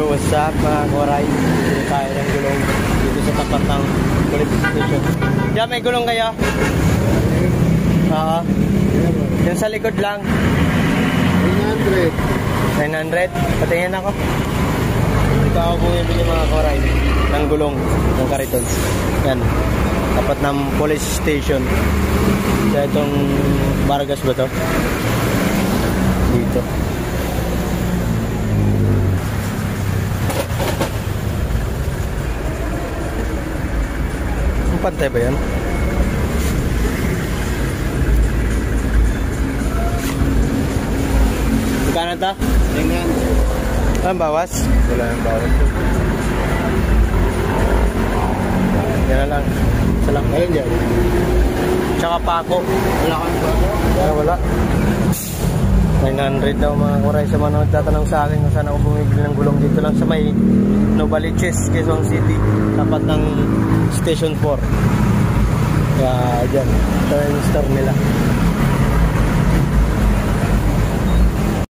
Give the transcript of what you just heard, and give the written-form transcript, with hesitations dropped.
Yo, what's up mga koray? Dito tayo ng gulong dito sa tapat ng police station. Diyan, may gulong kayo? Oo. Yan sa likod lang. 900. 900? Patingin ako. Ito ako bumibili mga koray ng gulong ng kariton. Yan. Tapat ng police station. Sa itong Vargas ba to? Dito. Pantay ba yan? Magkano ito? 900. Ang bawas? Wala yung bawas. Yan na lang. Isa lang. Ayun dyan. Tsaka pako. Wala kang pako? Wala. 900 daw mga kuray. Sa mga nagtatanong sa akin kung saan ako bumibili ng gulong dito lang sa may Novaliches, Quezon City, tapat ng Station 4. Kaya dyan, ito yung store nila.